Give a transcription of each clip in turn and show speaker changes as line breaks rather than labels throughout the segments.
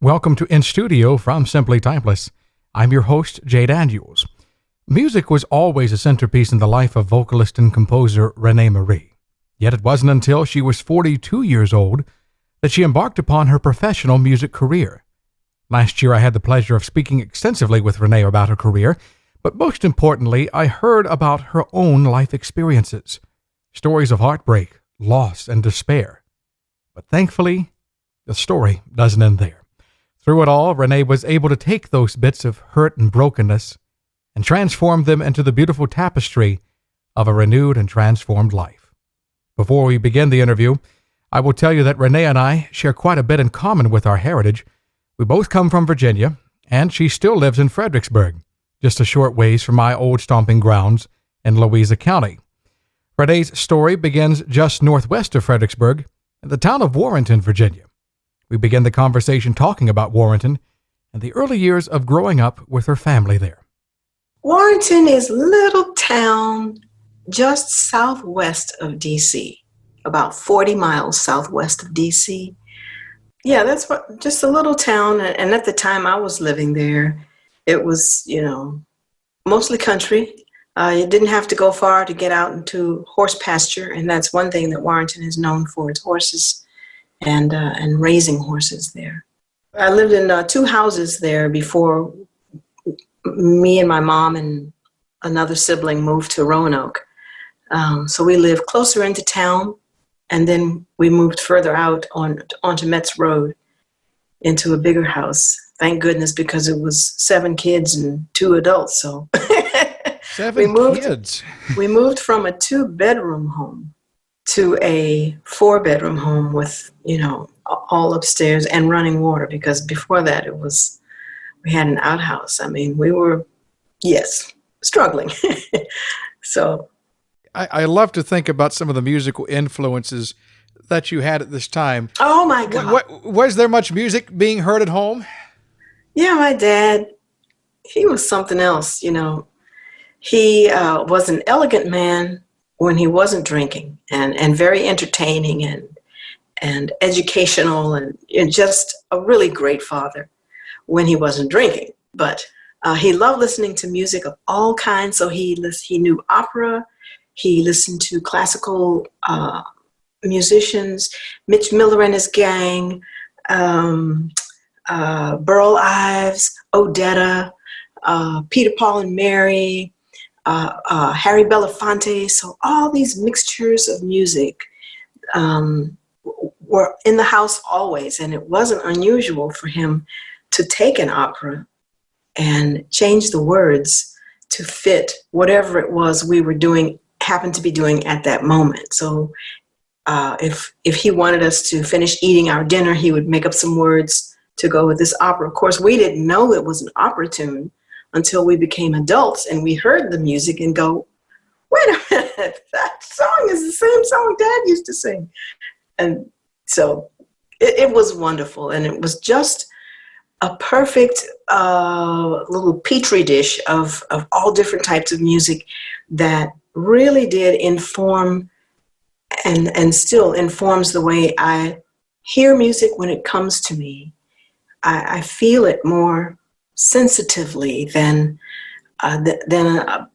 Welcome to In Studio from Simply Timeless. I'm your host, Jay Daniels. Music was always a centerpiece in the life of vocalist and composer René Marie. Yet it wasn't until she was 42 years old that she embarked upon her professional music career. Last year I had the pleasure of speaking extensively with René about her career, but most importantly, I heard about her own life experiences, stories of heartbreak, loss, and despair. But thankfully, the story doesn't end there. Through it all, René was able to take those bits of hurt and brokenness and transform them into the beautiful tapestry of a renewed and transformed life. Before we begin the interview, I will tell you that René and I share quite a bit in common with our heritage. We both come from Virginia, and she still lives in Fredericksburg, just a short ways from my old stomping grounds in Louisa County. René's story begins just northwest of Fredericksburg, in the town of Warrenton, Virginia. We begin the conversation talking about Warrenton and the early years of growing up with her family there.
Warrenton is a little town just southwest of D.C., about 40 miles southwest of D.C. Yeah, just a little town. And at the time I was living there, it was, mostly country. You didn't have to go far to get out into horse pasture. And that's one thing that Warrenton is known for, its horses and raising horses there. I lived in two houses there before me and my mom and another sibling moved to Roanoke. So we lived closer into town, and then we moved further out onto Metz Road into a bigger house. Thank goodness, because it was 7 kids and 2 adults. So
kids.
We moved from a 2-bedroom home to a 4-bedroom home with, all upstairs and running water, because before that we had an outhouse. I mean, we were, struggling. So
I love to think about some of the musical influences that you had at this time.
Oh my God.
Was there much music being heard at home?
Yeah, my dad, he was something else, He was an elegant man when he wasn't drinking, and very entertaining and educational, and just a really great father when he wasn't drinking. But he loved listening to music of all kinds. So he knew opera. He listened to classical musicians, Mitch Miller and his gang, Burl Ives, Odetta, Peter, Paul and Mary, Harry Belafonte. So all these mixtures of music were in the house always, and it wasn't unusual for him to take an opera and change the words to fit whatever it was we were happened to be doing at that moment. So if he wanted us to finish eating our dinner, he would make up some words to go with this opera. Of course, we didn't know it was an opera tune until we became adults and we heard the music and go, wait a minute, that song is the same song Dad used to sing. And so it was wonderful. And it was just a perfect little petri dish of all different types of music that really did inform and still informs the way I hear music when it comes to me. I feel it more sensitively than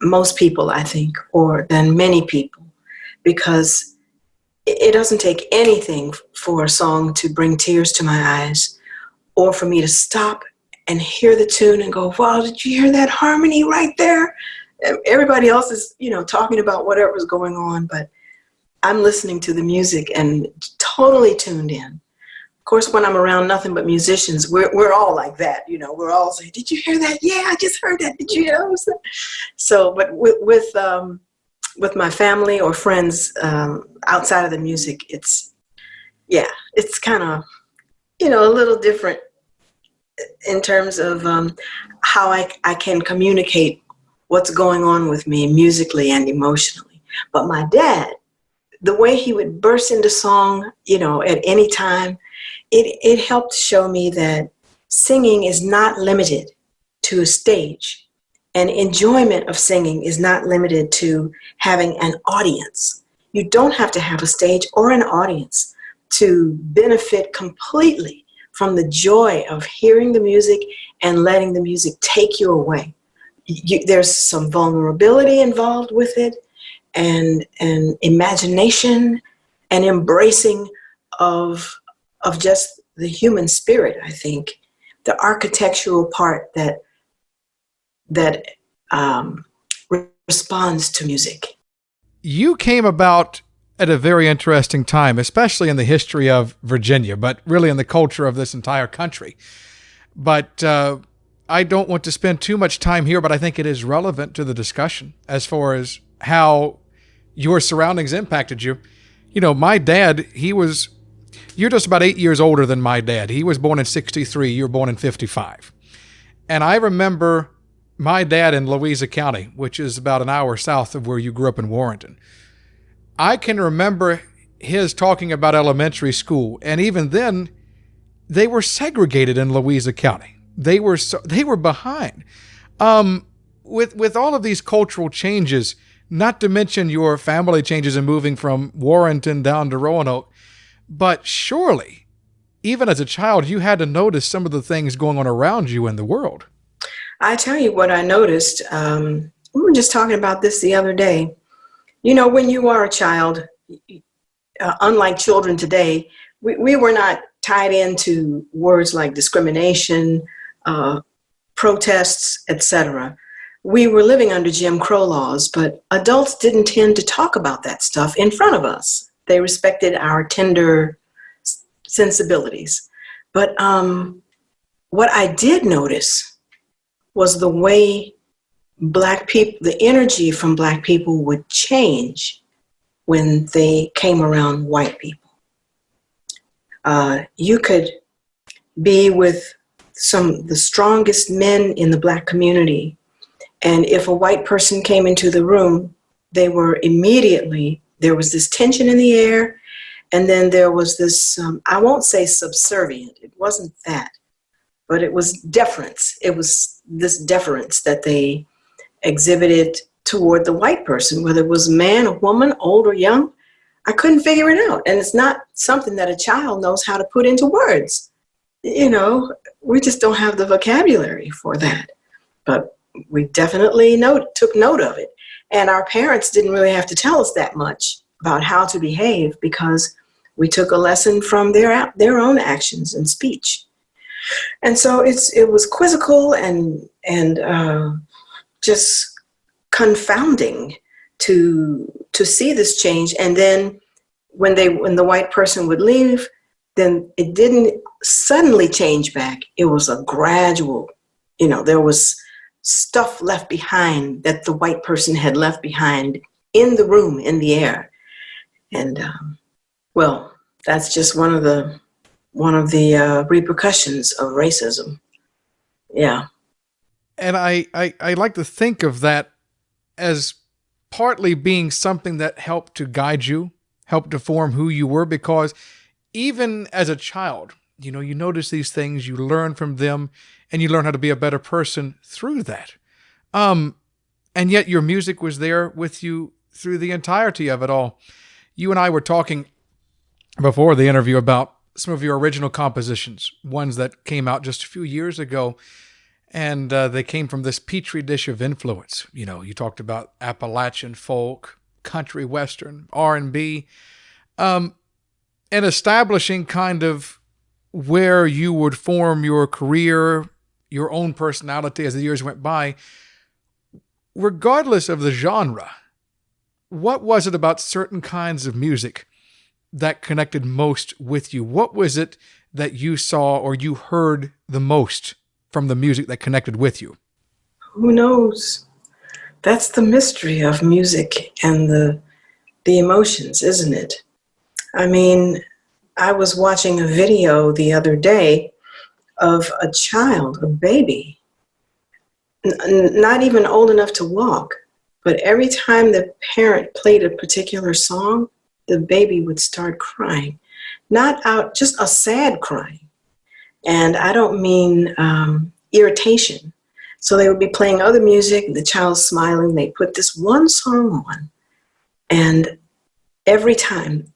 most people, I think, or than many people, because it doesn't take anything for a song to bring tears to my eyes, or for me to stop and hear the tune and go, wow, did you hear that harmony right there? Everybody else is, talking about whatever's going on, but I'm listening to the music and totally tuned in. Of course, when I'm around nothing but musicians, we're all like that. We're all saying, did you hear that? Yeah, I just heard that. Did you hear that? So, but with my family or friends outside of the music, it's kind of, a little different in terms of how I can communicate what's going on with me musically and emotionally. But my dad, the way he would burst into song, at any time, it helped show me that singing is not limited to a stage, and enjoyment of singing is not limited to having an audience. You don't have to have a stage or an audience to benefit completely from the joy of hearing the music and letting the music take you away. There's some vulnerability involved with it, and imagination and embracing of just the human spirit. I think the architectural part that responds to music.
You came about at a very interesting time, especially in the history of Virginia, but really in the culture of this entire country. But I don't want to spend too much time here, but I think it is relevant to the discussion as far as how your surroundings impacted you. You know, my dad, you're just about 8 years older than my dad. He was born in 1963. You were born in 1955. And I remember my dad in Louisa County, which is about an hour south of where you grew up in Warrenton. I can remember his talking about elementary school, and even then, they were segregated in Louisa County. They were behind. With all of these cultural changes, not to mention your family changes and moving from Warrenton down to Roanoke, but surely, even as a child, you had to notice some of the things going on around you in the world.
I tell you what I noticed. We were just talking about this the other day. You know, when you are a child, unlike children today, we were not tied into words like discrimination, protests, etc. We were living under Jim Crow laws, but adults didn't tend to talk about that stuff in front of us. They respected our tender sensibilities. But what I did notice was the way Black people, the energy from Black people would change when they came around white people. You could be with the strongest men in the Black community, and if a white person came into the room, there was this tension in the air, and then there was this, I won't say subservient, it wasn't that, but it was deference. It was this deference that they exhibited toward the white person, whether it was a man, a woman, old or young. I couldn't figure it out. And it's not something that a child knows how to put into words. You know, we just don't have the vocabulary for that. But we definitely took note of it. And our parents didn't really have to tell us that much about how to behave, because we took a lesson from their own actions and speech. And so it was quizzical and just confounding to see this change. And then when the white person would leave, then it didn't suddenly change back. It was a gradual, there was stuff left behind that the white person had left behind in the room, in the air. And well, that's just one of the repercussions of racism. Yeah.
And I like to think of that as partly being something that helped to guide you, helped to form who you were, because even as a child, you notice these things, you learn from them, and you learn how to be a better person through that. And yet your music was there with you through the entirety of it all. You and I were talking before the interview about some of your original compositions, ones that came out just a few years ago. And they came from this petri dish of influence. You talked about Appalachian folk, country western, R&B, and establishing kind of where you would form your career, your own personality as the years went by. Regardless of the genre, what was it about certain kinds of music that connected most with you? What was it that you saw or you heard the most from the music that connected with you?
Who knows? That's the mystery of music and the emotions, isn't it? I mean, I was watching a video the other day of a child, a baby, not even old enough to walk, but every time the parent played a particular song, the baby would start crying. Not out, just a sad crying. And I don't mean irritation. So they would be playing other music, the child's smiling, they put this one song on, and every time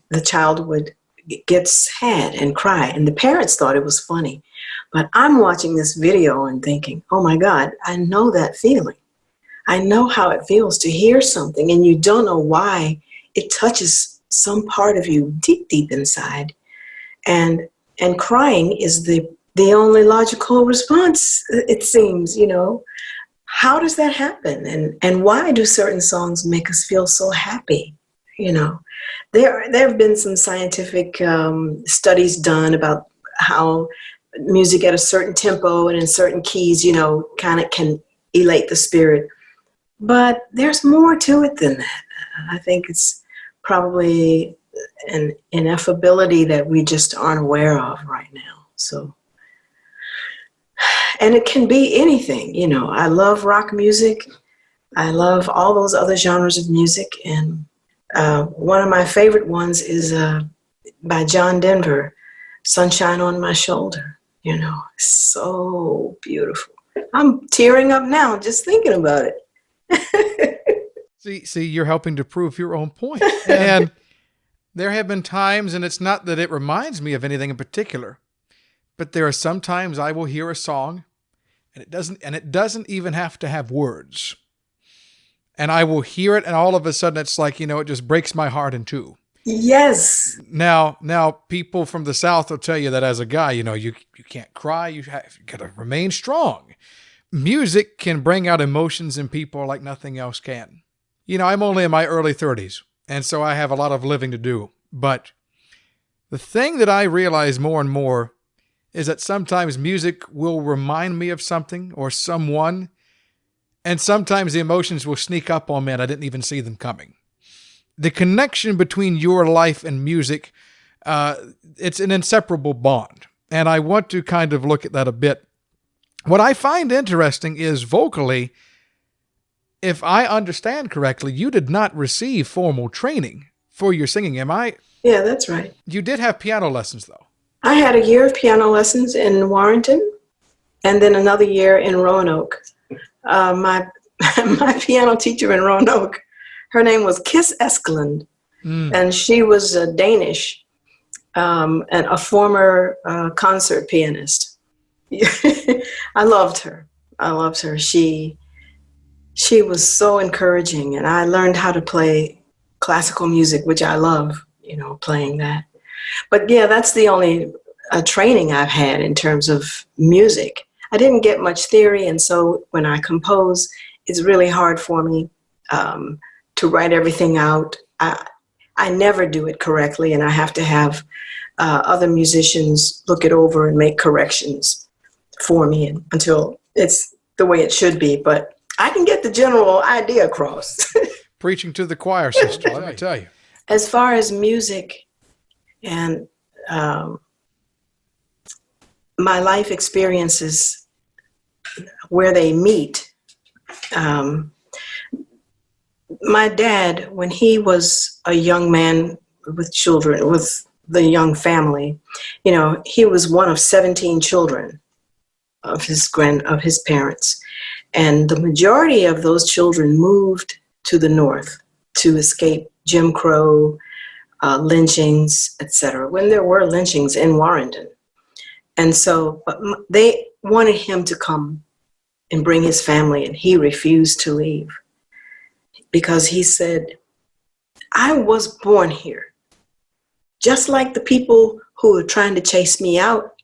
the child would get sad and cry. And the parents thought it was funny. But I'm watching this video and thinking, oh my God, I know that feeling. I know how it feels to hear something and you don't know why it touches some part of you deep, deep inside. And crying is the only logical response, it seems, you know. How does that happen? And why do certain songs make us feel so happy? You know, there have been some scientific studies done about how music at a certain tempo and in certain keys, you know, kind of can elate the spirit. But there's more to it than that. I think it's probably an ineffability that we just aren't aware of right now. So, and it can be anything, you know. I love rock music. I love all those other genres of music. And one of my favorite ones is by John Denver, Sunshine on My Shoulder. You know, so beautiful. I'm tearing up now just thinking about it.
See, you're helping to prove your own point. And there have been times, and it's not that it reminds me of anything in particular, but there are some times I will hear a song, and it doesn't even have to have words. And I will hear it, and all of a sudden it's like, you know, it just breaks my heart in two.
Yes.
Now people from the South will tell you that as a guy, you know, you can't cry. You got to remain strong. Music can bring out emotions in people like nothing else can. You know, I'm only in my early 30s, and so I have a lot of living to do. But the thing that I realize more and more is that sometimes music will remind me of something or someone, and sometimes the emotions will sneak up on me and I didn't even see them coming. The connection between your life and music, it's an inseparable bond. And I want to kind of look at that a bit. What I find interesting is vocally, if I understand correctly, you did not receive formal training for your singing, am I?
Yeah, that's right.
You did have piano lessons, though.
I had a year of piano lessons in Warrenton and then another year in Roanoke. My piano teacher in Roanoke, her name was Kiss Eskeland, and she was Danish and a former concert pianist. I loved her. She was so encouraging, and I learned how to play classical music, which I love, you know, playing that. But yeah, that's the only training I've had in terms of music. I didn't get much theory, and so when I compose, it's really hard for me to write everything out. I never do it correctly, and I have to have other musicians look it over and make corrections for me until it's the way it should be. But I can get the general idea across.
Preaching to the choir, sister, let me tell you.
As far as music and my life experiences, where they meet, my dad, when he was a young man with children, with the young family, you know, he was one of 17 children of his parents. And the majority of those children moved to the north to escape Jim Crow, lynchings, etc., when there were lynchings in Warrenton. And so but they wanted him to come and bring his family, and he refused to leave because he said, I was born here. Just like the people who are trying to chase me out,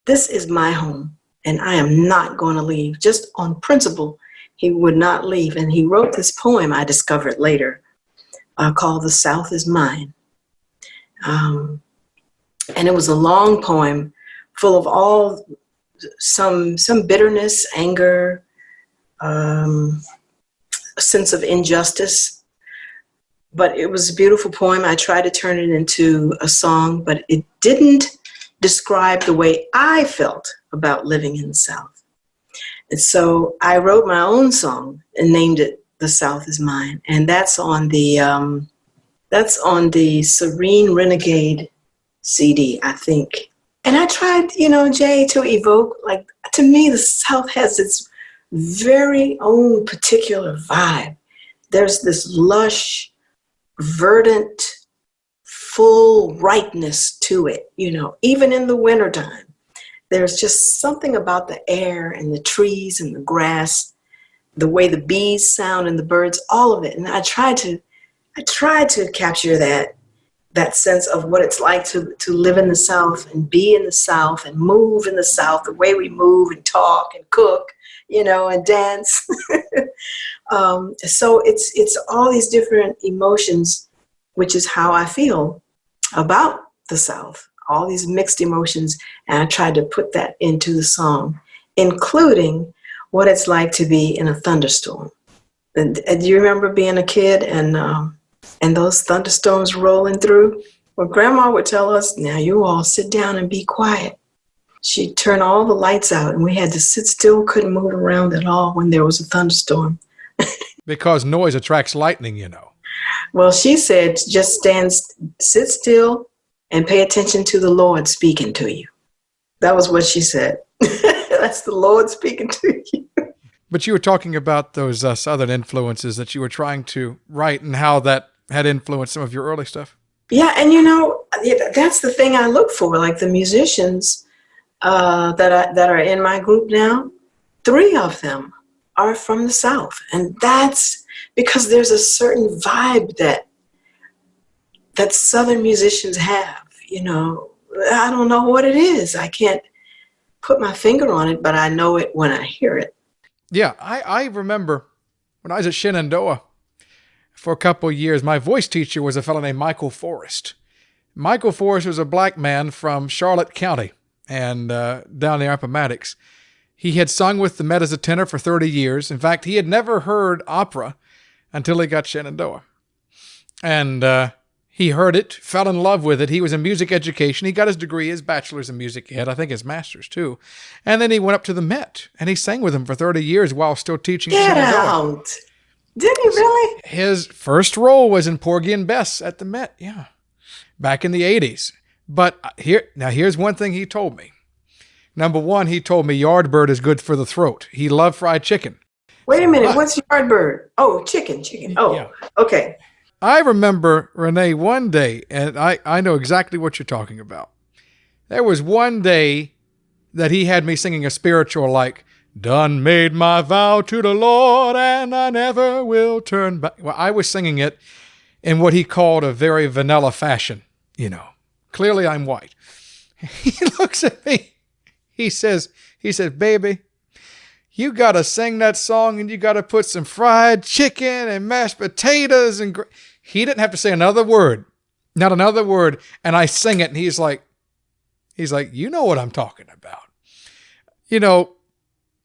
this is my home, and I am not going to leave. Just on principle, he would not leave. And he wrote this poem I discovered later called The South Is Mine. And it was a long poem full of all some bitterness, anger, a sense of injustice. But it was a beautiful poem. I tried to turn it into a song, but it didn't describe the way I felt about living in the South. And so I wrote my own song and named it The South Is Mine. And that's on the Serene Renegade CD, I think. And I tried, you know, Jay, to evoke, like, to me, the South has its very own particular vibe. There's this lush, verdant, full ripeness to it, even in the wintertime. There's just something about the air and the trees and the grass, the way the bees sound and the birds, all of it. And I tried to capture that sense of what it's like to live in the South and be in the South and move in the South, the way we move and talk and cook, and dance. So it's all these different emotions, which is how I feel about the South, all these mixed emotions. And I tried to put that into the song, including what it's like to be in a thunderstorm. And do you remember being a kid and those thunderstorms rolling through? Well, Grandma would tell us, now you all sit down and be quiet. She'd turn all the lights out and we had to sit still, couldn't move around at all when there was a thunderstorm.
Because noise attracts lightning,
Well, she said, just sit still and pay attention to the Lord speaking to you. That was what she said. That's the Lord speaking to you.
But you were talking about those Southern influences that you were trying to write and how that had influenced some of your early stuff.
Yeah, and that's the thing I look for. Like the musicians that are in my group now, 3 of them are from the South. And that's because there's a certain vibe that Southern musicians have, I don't know what it is. I can't put my finger on it, but I know it when I hear it.
Yeah, I remember when I was at Shenandoah for a couple of years, my voice teacher was a fellow named Michael Forrest. Michael Forrest was a black man from Charlotte County and down the Appomattox. He had sung with the Met as a tenor for 30 years. In fact, he had never heard opera until he got Shenandoah. And he heard it, fell in love with it. He was in music education. He got his degree, his bachelor's in music. He had, I think, his master's too. And then he went up to the Met, and he sang with him for 30 years while still teaching
Get
Shenandoah.
out. Did he really?
His first role was in Porgy and Bess at the Met, yeah, back in the 80s. But here's one thing he told me. Number one, he told me Yardbird is good for the throat. He loved fried chicken.
Wait a minute, what's Yardbird? Oh, chicken. Oh, yeah. Okay.
I remember, René, one day, and I know exactly what you're talking about. There was one day that he had me singing a spiritual like, done made my vow to the Lord and I never will turn back. Well, I was singing it in what he called a very vanilla fashion, Clearly I'm white. He looks at me. He says, baby, you got to sing that song and you got to put some fried chicken and mashed potatoes and he didn't have to say another word, not another word. And I sing it and he's like, you know what I'm talking about.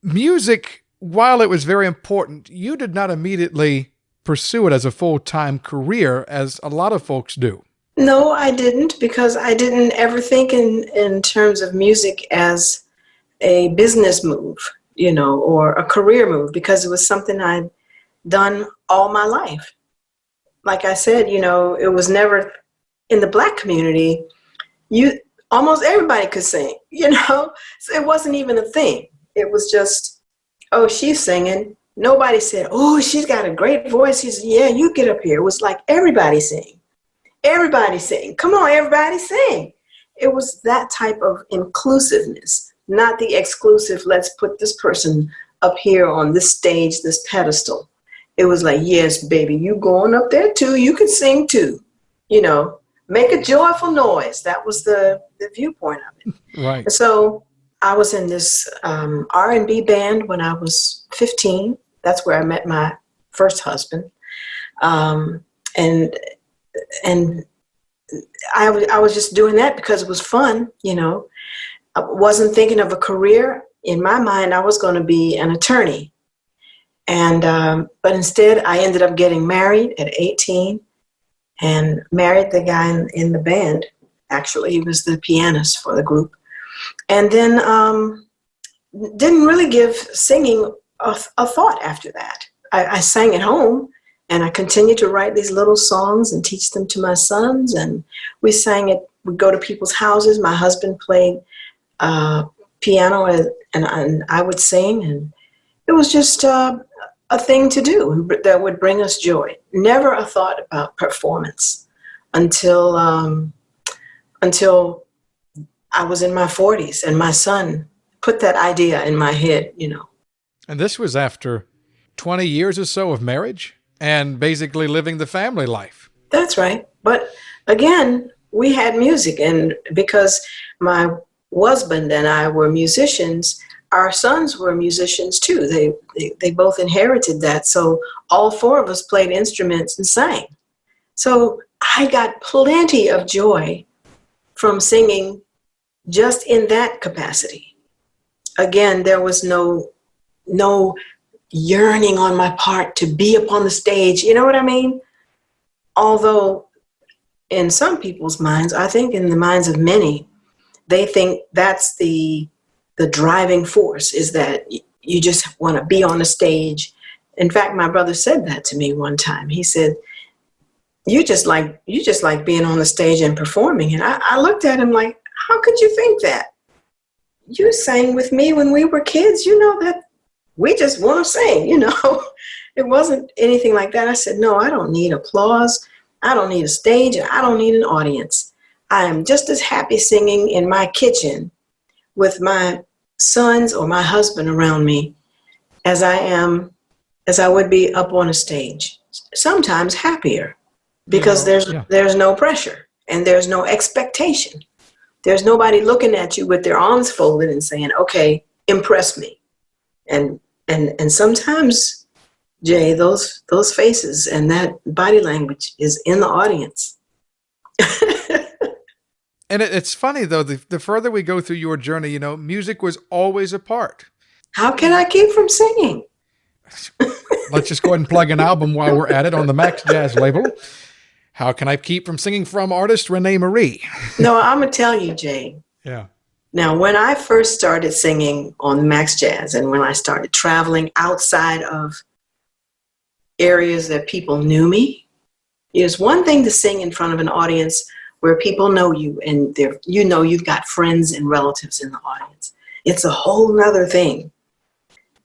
Music, while it was very important, you did not immediately pursue it as a full-time career as a lot of folks do.
No, I didn't, because I didn't ever think in terms of music as a business move, or a career move, because it was something I'd done all my life. Like I said, it was never in the Black community. Almost everybody could sing, so it wasn't even a thing. It was just, oh, she's singing. Nobody said, oh, she's got a great voice. He said, yeah, you get up here. It was like everybody sing. Everybody sing. Come on, everybody sing. It was that type of inclusiveness, not the exclusive, let's put this person up here on this stage, this pedestal. It was like, yes, baby, you going up there too. You can sing too. Make a joyful noise. That was the viewpoint of it.
Right.
And so I was in this R&B band when I was 15. That's where I met my first husband. And I was just doing that because it was fun, I wasn't thinking of a career. In my mind, I was going to be an attorney. And but instead, I ended up getting married at 18 and married the guy in the band. Actually, he was the pianist for the group. And then didn't really give singing a thought after that. I sang at home, and I continued to write these little songs and teach them to my sons. And we sang it. We'd go to people's houses. My husband played piano, and I would sing. And it was just a thing to do that would bring us joy. Never a thought about performance until until I was in my 40s, and my son put that idea in my head, you know.
And this was after 20 years or so of marriage and basically living the family life.
That's right. But again, we had music, and because my husband and I were musicians, our sons were musicians too. They both inherited that. So all four of us played instruments and sang. So I got plenty of joy from singing just in that capacity. Again, there was no yearning on my part to be up on the stage. You know what I mean? Although in some people's minds, I think in the minds of many, they think that's the driving force, is that you just want to be on the stage. In fact, my brother said that to me one time. He said, you just like being on the stage and performing. And I looked at him like, how could you think that? You sang with me when we were kids. You know that we just want to sing, you know. It wasn't anything like that. I said, no, I don't need applause. I don't need a stage. I don't need an audience. I am just as happy singing in my kitchen with my sons or my husband around me as I would be up on a stage. Sometimes happier, because there's no pressure and there's no expectation. There's nobody looking at you with their arms folded and saying, okay, impress me. And sometimes, Jay, those faces and that body language is in the audience.
And it's funny, though, the further we go through your journey, you know, music was always a part.
How can I keep from singing?
Let's just go ahead and plug an album while we're at it on the Max Jazz label. How Can I Keep From Singing, from artist René Marie.
No, I'm going to tell you, Jay.
Yeah.
Now, when I first started singing on Max Jazz, and when I started traveling outside of areas that people knew me, it's one thing to sing in front of an audience where people know you and you know you've got friends and relatives in the audience. It's a whole nother thing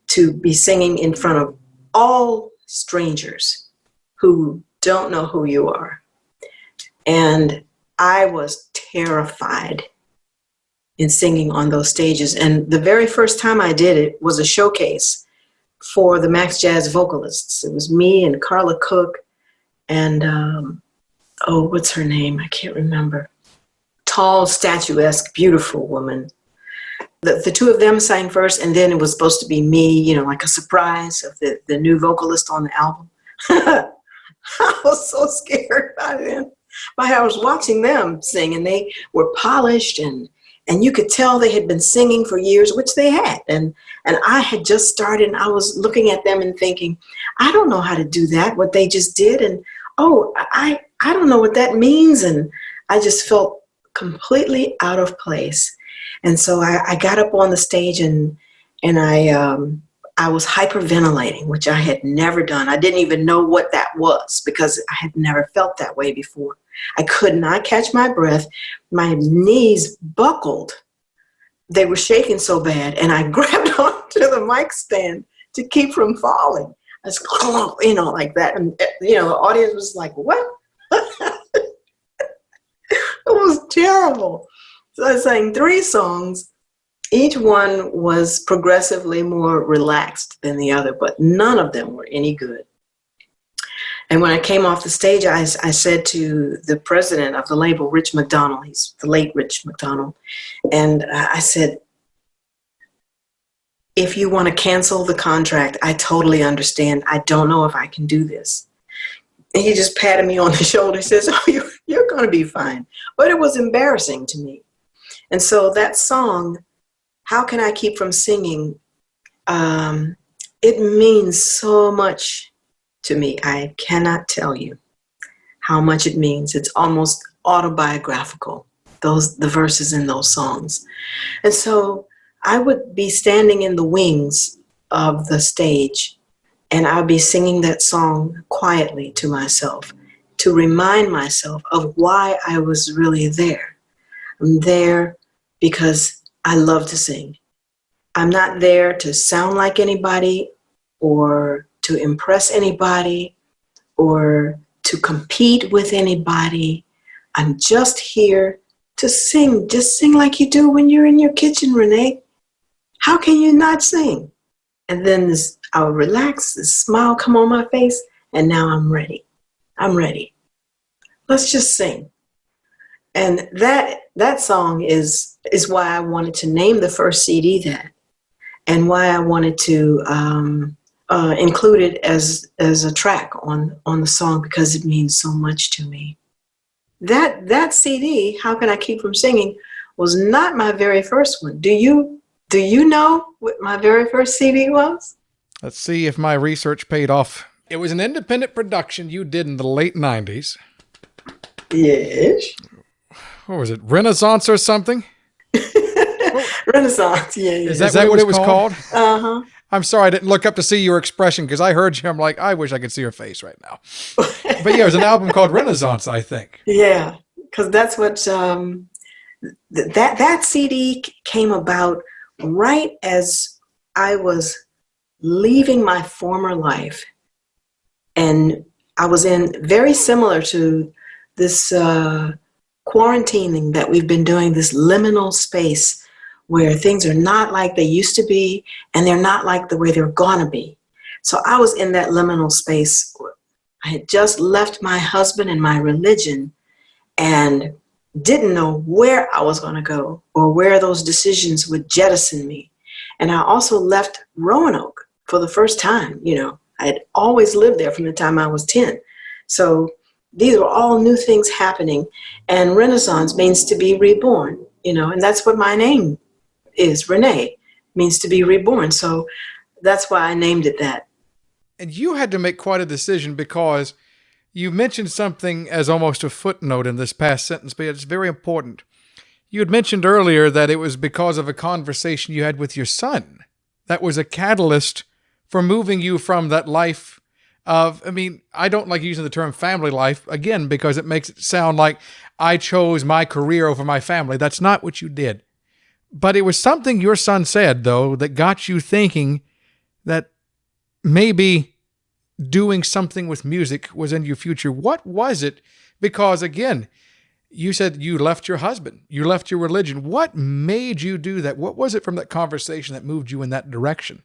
to be singing in front of all strangers who don't know who you are. And I was terrified in singing on those stages. And the very first time I did it was a showcase for the Max Jazz vocalists. It was me and Carla Cook and, what's her name? I can't remember. Tall, statuesque, beautiful woman. The two of them sang first, and then it was supposed to be me, you know, like a surprise of the new vocalist on the album. I was so scared by then. But I was watching them sing, and they were polished, and you could tell they had been singing for years, which they had. And I had just started, and I was looking at them and thinking, I don't know how to do that, what they just did. And, I don't know what that means. And I just felt completely out of place. And so I got up on the stage and I was hyperventilating, which I had never done. I didn't even know what that was because I had never felt that way before. I could not catch my breath. My knees buckled. They were shaking so bad, and I grabbed onto the mic stand to keep from falling. I was, you know, like that. And, you know, the audience was like, what? It was terrible. So I sang 3 songs. Each one was progressively more relaxed than the other, but none of them were any good. And when I came off the stage, I said to the president of the label, Rich McDonald, he's the late Rich McDonald, and I said, if you want to cancel the contract, I totally understand. I don't know if I can do this. And he just patted me on the shoulder and says, oh, you're going to be fine. But it was embarrassing to me. And so that song, How Can I Keep From Singing, it means so much to me. I cannot tell you how much it means. It's almost autobiographical, the verses in those songs. And so I would be standing in the wings of the stage, and I'd be singing that song quietly to myself to remind myself of why I was really there. I'm there because I love to sing. I'm not there to sound like anybody or to impress anybody or to compete with anybody. I'm just here to sing. Just sing like you do when you're in your kitchen, René. How can you not sing? And then I would relax, this smile come on my face, and now I'm ready. I'm ready. Let's just sing. And that song is why I wanted to name the first CD that, and why I wanted to include it as a track on the song, because it means so much to me. That CD, How Can I Keep From Singing, was not my very first one. Do you know what my very first CD was?
Let's see if my research paid off. It was an independent production you did in the late 90s.
Yes.
What was it, Renaissance or something?
Renaissance, yeah.
Is that what it was called?
Uh-huh.
I'm sorry I didn't look up to see your expression, because I heard you. I'm like, I wish I could see her face right now. But yeah, it was an album called Renaissance, I think.
Yeah, because that's what that CD came about right as I was leaving my former life. And I was in very similar to this quarantining that we've been doing, this liminal space where things are not like they used to be and they're not like the way they're gonna be. So I was in that liminal space. I had just left my husband and my religion and didn't know where I was gonna go or where those decisions would jettison me. And I also left Roanoke for the first time. You know, I had always lived there from the time I was 10. So these were all new things happening, and Renaissance means to be reborn, you know, and that's what my name is. René means to be reborn. So that's why I named it that.
And you had to make quite a decision, because you mentioned something as almost a footnote in this past sentence, but it's very important. You had mentioned earlier that it was because of a conversation you had with your son that was a catalyst for moving you from that life of, I mean, I don't like using the term family life, again, because it makes it sound like I chose my career over my family. That's not what you did. But it was something your son said, though, that got you thinking that maybe doing something with music was in your future. What was it? Because, again, you said you left your husband, you left your religion. What made you do that? What was it from that conversation that moved you in that direction?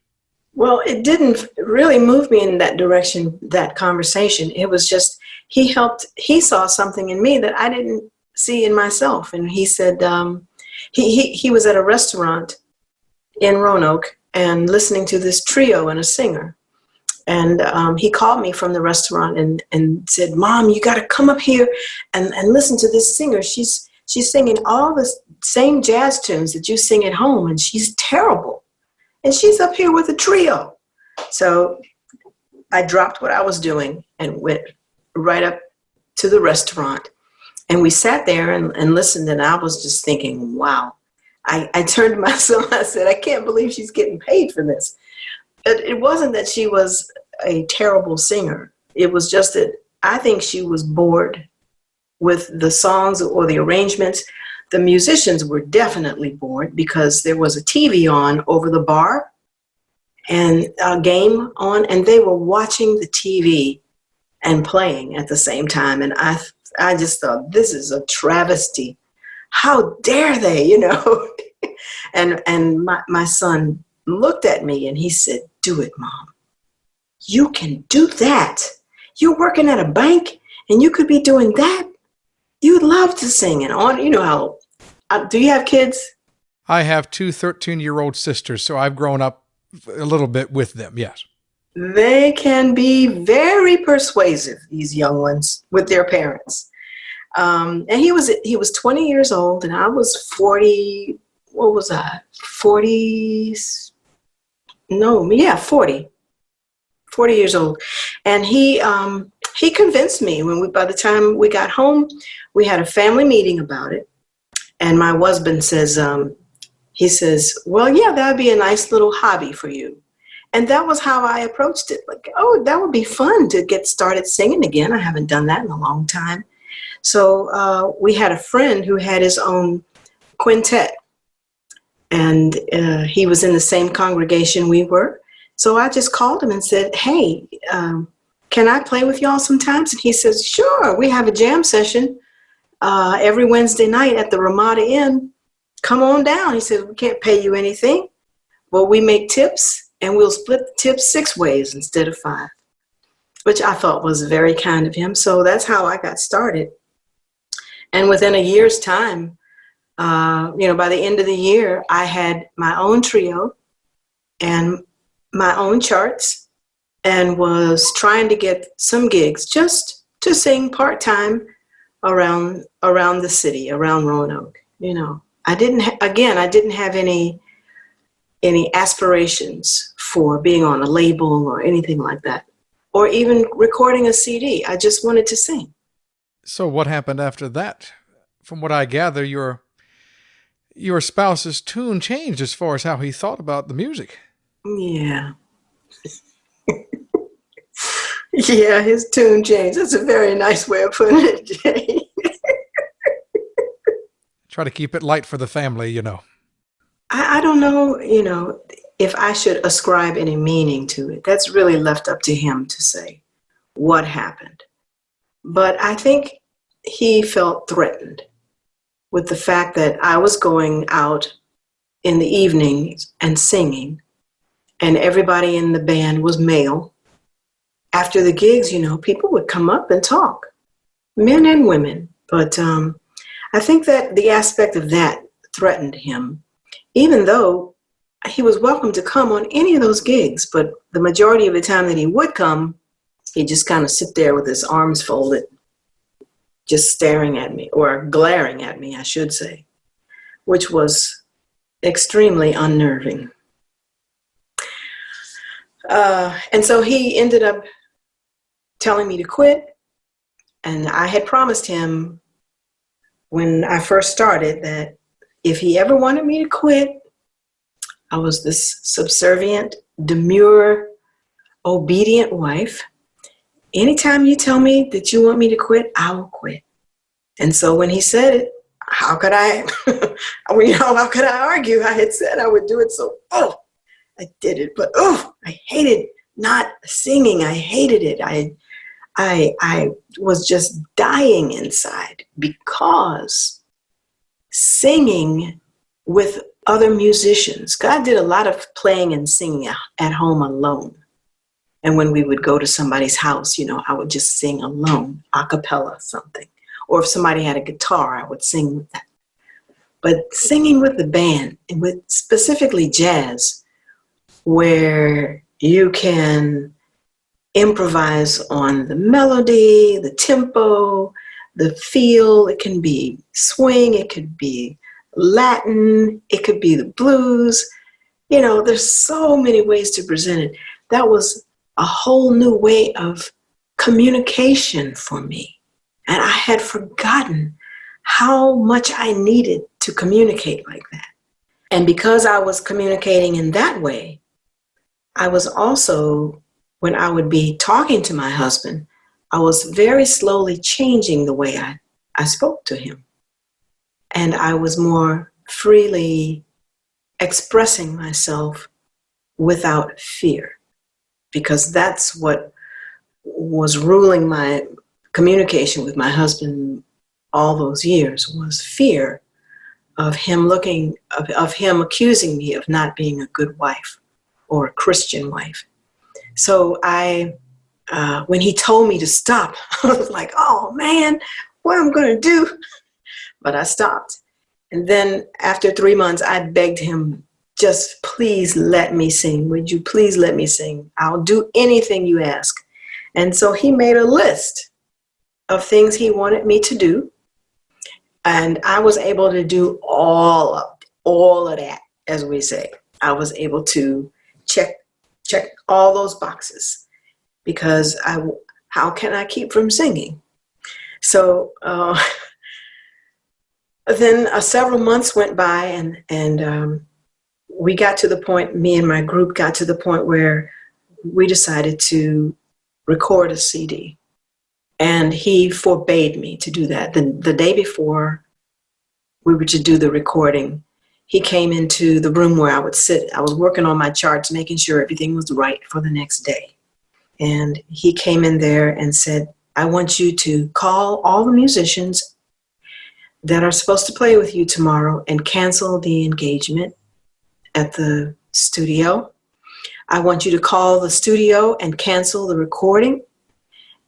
Well, it didn't really move me in that direction, that conversation. It was just, he saw something in me that I didn't see in myself. And he said, he was at a restaurant in Roanoke and listening to this trio and a singer. And he called me from the restaurant and said, "Mom, you got to come up here and listen to this singer. She's singing all the same jazz tunes that you sing at home, and she's terrible. And she's up here with a trio." So I dropped what I was doing and went right up to the restaurant. And we sat there and listened, and I was just thinking, wow. I turned to my son, I said, "I can't believe she's getting paid for this." It wasn't that she was a terrible singer. It was just that I think she was bored with the songs or the arrangements. The musicians were definitely bored because there was a TV on over the bar and a game on, and they were watching the TV and playing at the same time. And I just thought, this is a travesty. How dare they, you know? and my son looked at me and he said, "Do it, Mom. You can do that. You're working at a bank and you could be doing that. You'd love to sing." And on, you know how, do you have kids?
I have two 13-year-old sisters, so I've grown up a little bit with them, yes.
They can be very persuasive, these young ones, with their parents. And he was 20 years old and I was 40, what was I? 40, no, yeah, 40 years old. And he convinced me by the time we got home, we had a family meeting about it. And my husband says, he says, "Well, yeah, that'd be a nice little hobby for you." And that was how I approached it. Like, oh, that would be fun to get started singing again. I haven't done that in a long time. So we had a friend who had his own quintet. And he was in the same congregation we were. So I just called him and said, "Hey, can I play with y'all sometimes?" And he says, "Sure, we have a jam session every Wednesday night at the Ramada Inn. Come on down. He said, we can't pay you anything, but we make tips, and we'll split the tips 6 ways instead of 5, which I thought was very kind of him. So that's how I got started. And within a year's time, by the end of the year, I had my own trio and my own charts, and was trying to get some gigs just to sing part-time around the city, around Roanoke. I didn't have any aspirations for being on a label or anything like that, or even recording a CD. I just wanted to sing.
So what happened after that? From what I gather, your spouse's tune changed as far as how he thought about the music.
Yeah. Yeah, his tune changed. That's a very nice way of putting it, Jay.
Try to keep it light for the family,
I don't know, if I should ascribe any meaning to it. That's really left up to him to say what happened. But I think he felt threatened with the fact that I was going out in the evenings and singing, and everybody in the band was male. After the gigs, people would come up and talk, men and women. But I think that the aspect of that threatened him, even though he was welcome to come on any of those gigs. But the majority of the time that he would come, he'd just kind of sit there with his arms folded, just staring at me, or glaring at me, I should say, which was extremely unnerving. And so he ended up telling me to quit. And I had promised him when I first started that if he ever wanted me to quit, I was this subservient, demure, obedient wife. Anytime you tell me that you want me to quit, I will quit. And so when he said it, how could I, how could I argue? I had said I would do it. So, I did it. But, I hated not singing. I hated it. I was just dying inside because singing with other musicians, God did a lot of playing and singing at home alone. And when we would go to somebody's house, I would just sing alone, a cappella something. Or if somebody had a guitar, I would sing with that. But singing with the band, and with specifically jazz, where you can improvise on the melody, the tempo, the feel. It can be swing, it could be Latin, it could be the blues. There's so many ways to present it. That was a whole new way of communication for me. And I had forgotten how much I needed to communicate like that. And because I was communicating in that way, I was also, when I would be talking to my husband, I was very slowly changing the way I spoke to him. And I was more freely expressing myself without fear, because that's what was ruling my communication with my husband all those years, was fear of him of him accusing me of not being a good wife or a Christian wife. So when he told me to stop, I was like, oh man, what am I going to do? But I stopped. And then after 3 months, I begged him, just please let me sing. Would you please let me sing? I'll do anything you ask. And so he made a list of things he wanted me to do. And I was able to do all of that, as we say. I was able to check all those boxes, because how can I keep from singing? So then several months went by, and we got to the point, me and my group got to the point where we decided to record a CD. And he forbade me to do that. The day before we were to do the recording, he came into the room where I would sit. I was working on my charts, making sure everything was right for the next day. And he came in there and said, I want you to call all the musicians that are supposed to play with you tomorrow and cancel the engagement at the studio. I want you to call the studio and cancel the recording.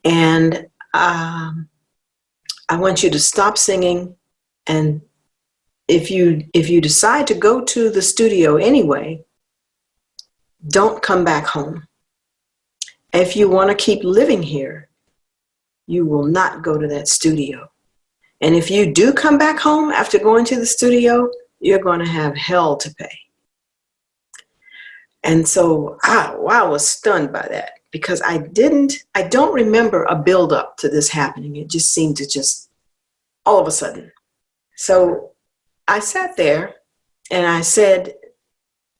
And I want you to stop singing. And if you decide to go to the studio anyway, don't come back home. If you want to keep living here, you will not go to that studio. And if you do come back home after going to the studio, you're going to have hell to pay. And so I was stunned by that, because I don't remember a build up to this happening. It just seemed to just all of a sudden. So I sat there and I said,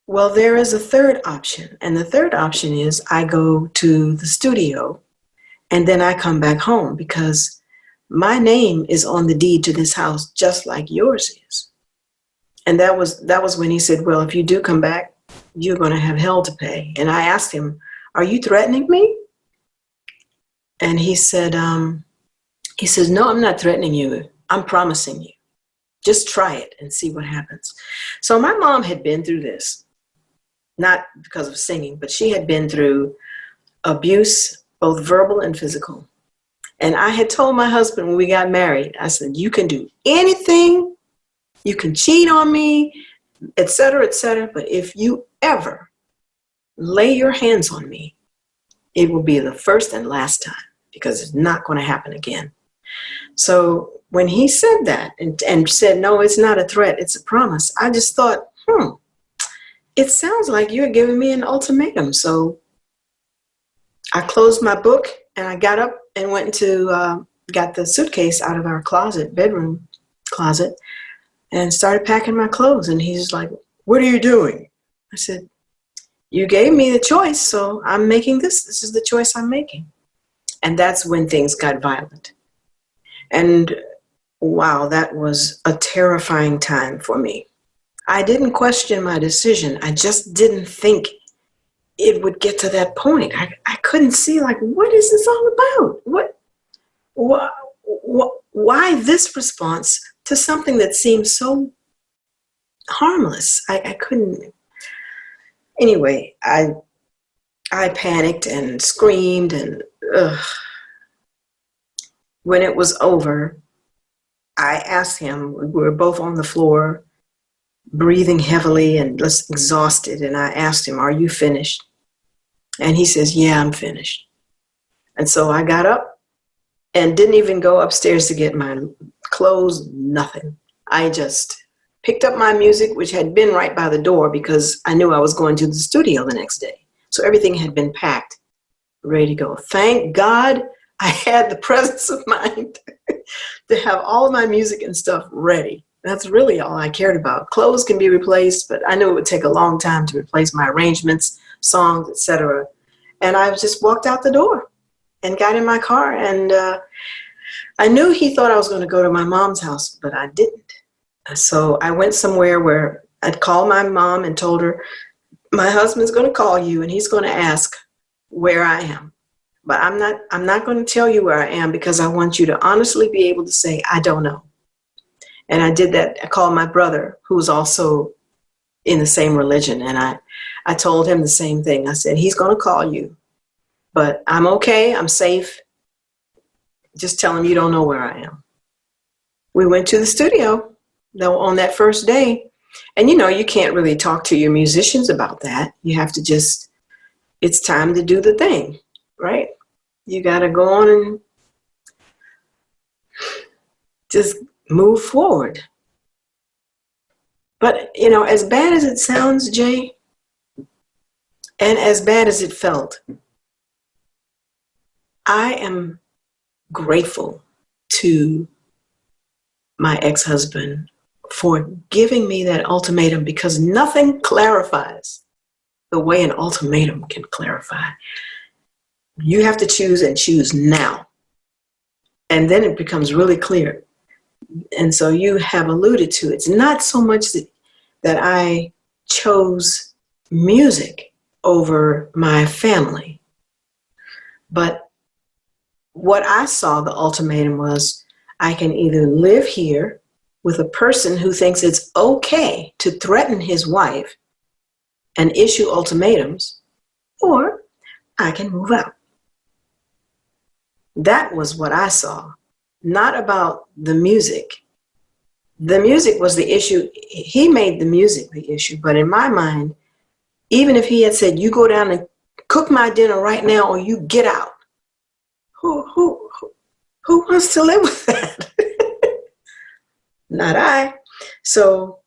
well, there is a third option. And the third option is I go to the studio and then I come back home, because my name is on the deed to this house just like yours is. And that was when he said, well, if you do come back, you're going to have hell to pay. And I asked him, are you threatening me? And he says, no, I'm not threatening you. I'm promising you. Just try it and see what happens. So my mom had been through this, not because of singing, but she had been through abuse, both verbal and physical. And I had told my husband when we got married, I said, you can do anything, you can cheat on me, et cetera, but if you ever lay your hands on me, it will be the first and last time, because it's not going to happen again. So when he said that and said, no, it's not a threat, it's a promise, I just thought, it sounds like you're giving me an ultimatum. So I closed my book and I got up and went into, got the suitcase out of our bedroom closet, and started packing my clothes. And he's like, what are you doing? I said, you gave me the choice, so I'm making this. This is the choice I'm making. And that's when things got violent. And wow, that was a terrifying time for me. I didn't question my decision. I just didn't think it would get to that point. I couldn't see, like, what is this all about? Why this response to something that seemed so harmless? I couldn't. Anyway, I panicked and screamed, and when it was over, I asked him, we were both on the floor, breathing heavily and just exhausted, and I asked him, are you finished? And he says, yeah, I'm finished. And so I got up and didn't even go upstairs to get my clothes, nothing. I just picked up my music, which had been right by the door, because I knew I was going to the studio the next day. So everything had been packed, ready to go. Thank God I had the presence of mind to have all of my music and stuff ready. That's really all I cared about. Clothes can be replaced, but I knew it would take a long time to replace my arrangements, songs, etc. And I just walked out the door and got in my car. And I knew he thought I was going to go to my mom's house, but I didn't. So I went somewhere where I'd called my mom and told her, my husband's going to call you and he's going to ask where I am. But I'm not going to tell you where I am, because I want you to honestly be able to say, I don't know. And I did that. I called my brother, who was also in the same religion. And I told him the same thing. I said, he's going to call you, but I'm okay. I'm safe. Just tell him you don't know where I am. We went to the studio, though, on that first day. And, you can't really talk to your musicians about that. You have to just, it's time to do the thing, right? You got to go on and just move forward. But, as bad as it sounds, Jay, and as bad as it felt, I am grateful to my ex-husband for giving me that ultimatum, because nothing clarifies the way an ultimatum can clarify. You have to choose, and choose now. And then it becomes really clear. And so you have alluded to it. It's not so much that I chose music over my family, but what I saw the ultimatum was, I can either live here with a person who thinks it's okay to threaten his wife and issue ultimatums, or I can move out. That was what I saw, not about the music. The music was the issue. He made the music the issue, but in my mind, even if he had said, you go down and cook my dinner right now or you get out, who wants to live with that? Not I. So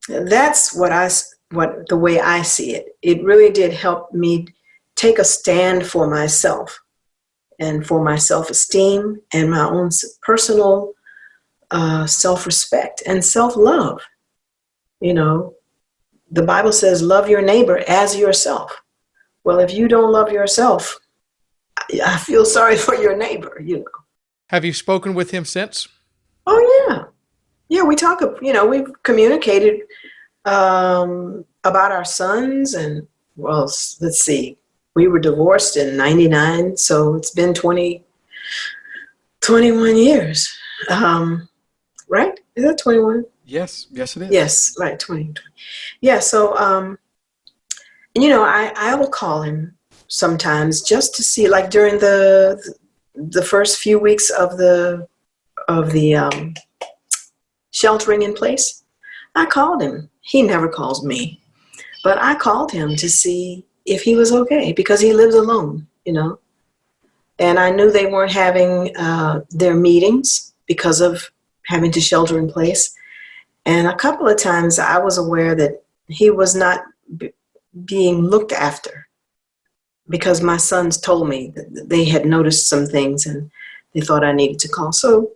that's the way I see it. It really did help me take a stand for myself and for my self-esteem and my own personal self-respect and self-love. You know, the Bible says, love your neighbor as yourself. Well, if you don't love yourself, I feel sorry for your neighbor, you know.
Have you spoken with him since?
Oh, yeah. Yeah, we talk, you know, we've communicated about our sons and, well, let's see, we were divorced in 99, so it's been 21 years, right? Is that 21?
Yes, it is.
Yes, right, 20. Yeah, so, you know, I will call him sometimes just to see, like during the first few weeks of the sheltering in place, I called him. He never calls me, but I called him to see if he was okay because he lives alone, you know. And I knew they weren't having their meetings because of having to shelter in place. And a couple of times I was aware that he was not being looked after because my sons told me that they had noticed some things and they thought I needed to call. So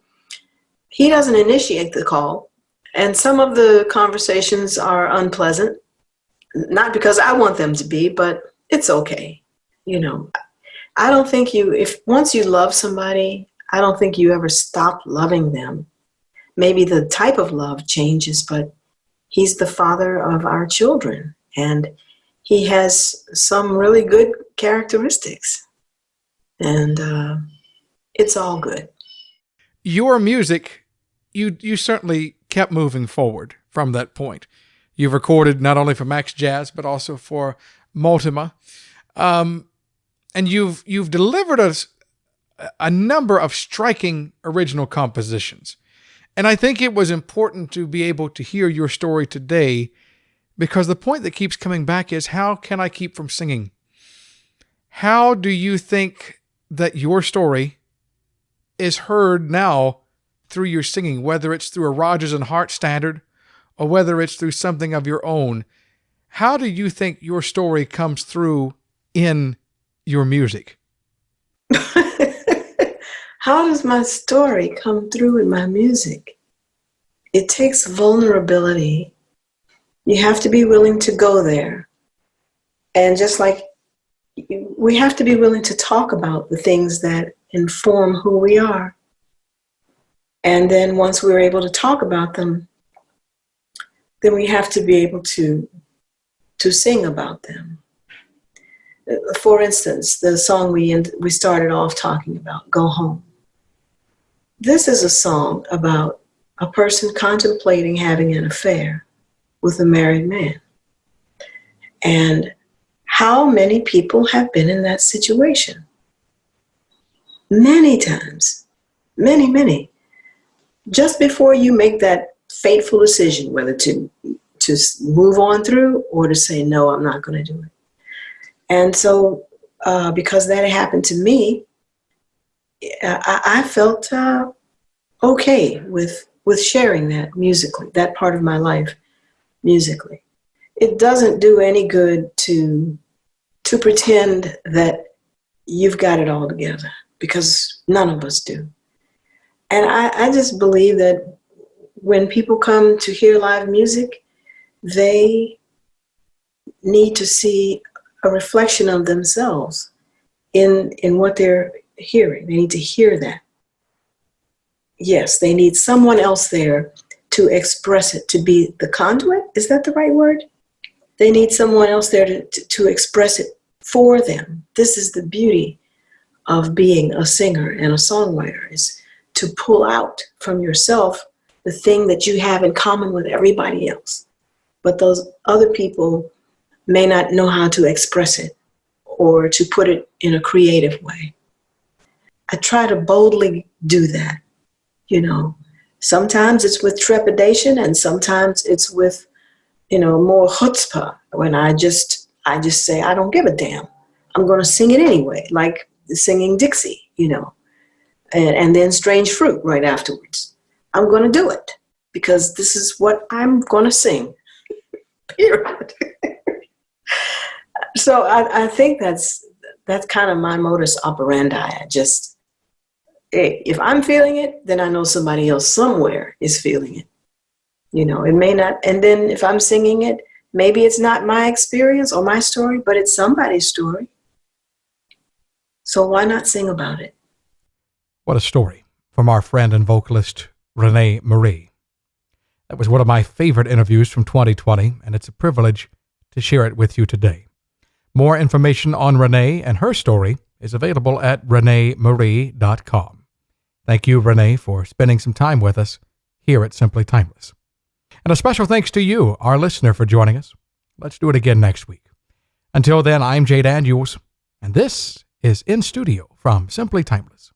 he doesn't initiate the call. And some of the conversations are unpleasant, not because I want them to be, but it's okay. You know, I don't think once you love somebody, I don't think you ever stop loving them. Maybe the type of love changes, but he's the father of our children and he has some really good characteristics and it's all good.
Your music, you certainly kept moving forward from that point. You've recorded not only for Max Jazz, but also for Multima. And you've delivered us a number of striking original compositions. And I think it was important to be able to hear your story today because the point that keeps coming back is, how can I keep from singing? How do you think that your story is heard now through your singing, whether it's through a Rodgers and Hart standard or whether it's through something of your own? How do you think your story comes through in your music?
How does my story come through in my music? It takes vulnerability. You have to be willing to go there. And just like we have to be willing to talk about the things that inform who we are. And then once we're able to talk about them, then we have to be able to sing about them. For instance, the song we started off talking about, Go Home. This is a song about a person contemplating having an affair with a married man. And how many people have been in that situation? Many times. Many, many. Just before you make that fateful decision, whether to move on through or to say, no, I'm not going to do it. And so because that happened to me, I felt okay with sharing that musically, that part of my life musically. It doesn't do any good to pretend that you've got it all together, because none of us do. And I just believe that when people come to hear live music, they need to see a reflection of themselves in what they're hearing. They need to hear that. Yes, they need someone else there to express it, to be the conduit. Is that the right word? They need someone else there to express it for them. This is the beauty of being a singer and a songwriter, is to pull out from yourself the thing that you have in common with everybody else. But those other people may not know how to express it or to put it in a creative way. I try to boldly do that, you know. Sometimes it's with trepidation, and sometimes it's with, you know, more chutzpah, when I just say, I don't give a damn. I'm going to sing it anyway, like singing Dixie, you know, and then Strange Fruit right afterwards. I'm going to do it because this is what I'm going to sing, period. So I think that's kind of my modus operandi. If I'm feeling it, then I know somebody else somewhere is feeling it. You know, it may not, and then if I'm singing it, maybe it's not my experience or my story, but it's somebody's story. So why not sing about it?
What a story from our friend and vocalist, René Marie. That was one of my favorite interviews from 2020, and it's a privilege to share it with you today. More information on René and her story is available at renemarie.com. Thank you, René, for spending some time with us here at Simply Timeless. And a special thanks to you, our listener, for joining us. Let's do it again next week. Until then, I'm Jay Daniels, and this is In Studio from Simply Timeless.